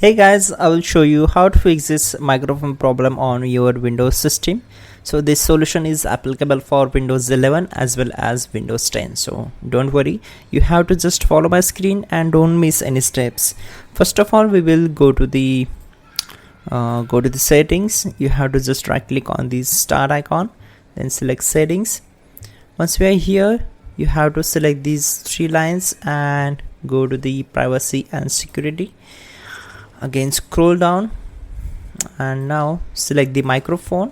Hey guys, I will show you how to fix this microphone problem on your Windows system. So this solution is applicable for Windows 11 as well as Windows 10. So don't worry, you have to just follow my screen and don't miss any steps. First of all, we will go to the settings. You have to just right click on the star icon, then select settings. Once we are here, you have to select these three lines and go to the privacy and security. Again scroll down and now select the microphone,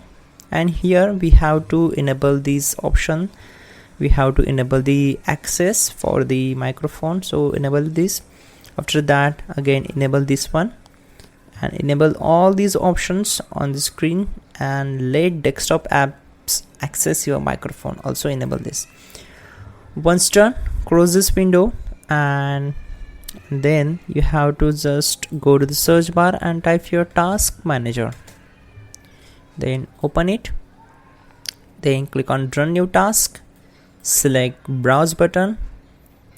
and here we have to enable this option. We have to enable the access for the microphone, so enable this. After that, again enable this one and enable all these options on the screen, and let desktop apps access your microphone. Also enable this. Once done, close this window, and then you have to just go to the search bar and type your task manager, then open it, then click on run new task, select browse button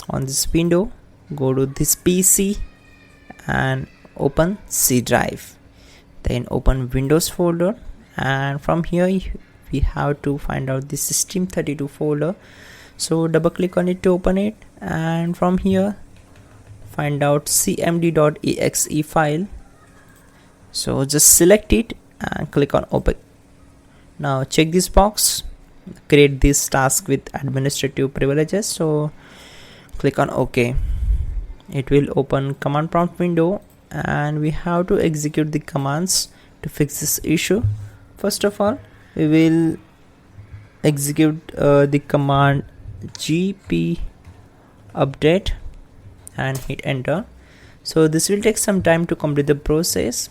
on this window, go to this PC and open C drive, then open Windows folder, and from here we have to find out the system32 folder, so double click on it to open it, and from here find out cmd.exe file, so just select it and click on open. Now check this box, create this task with administrative privileges, so click on OK. It will open command prompt window, and we have to execute the commands to fix this issue. First of all, we will execute the command gp update and hit enter. So this will take some time to complete the process.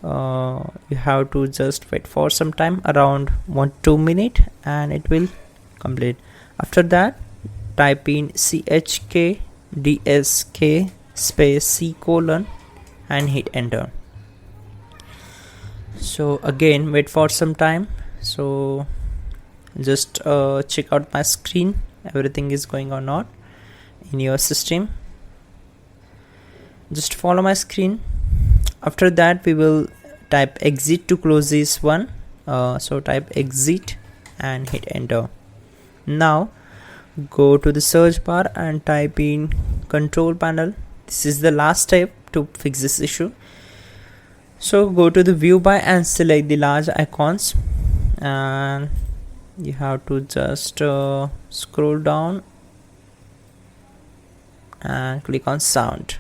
You have to just wait for some time, around 1-2 minutes, and it will complete. After that, type in chkdsk space c : and hit enter. So again wait for some time. So just check out my screen, everything is going or not in your system. Just follow my screen. After that, we will type exit to close this one. So type exit and hit enter. Now go to the search bar and type in control panel. This is the last step to fix this issue. So go to the view by and select the large icons, and you have to just scroll down and click on sound.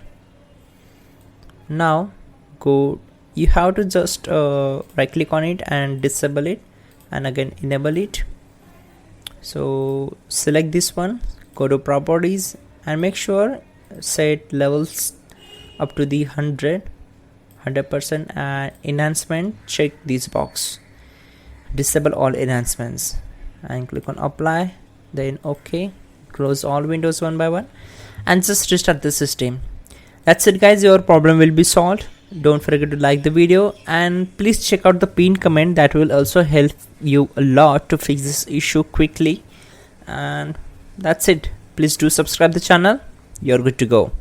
Now you have to just right click on it and disable it, and again enable it. So select this one, go to properties and make sure set levels up to the 100%, and enhancement, check this box, disable all enhancements, and click on apply, then OK. Close all windows one by one and just restart the system. That's it guys, your problem will be solved. Don't forget to like the video, and please check out the pinned comment, that will also help you a lot to fix this issue quickly. And that's it. Please do subscribe the channel. You're good to go.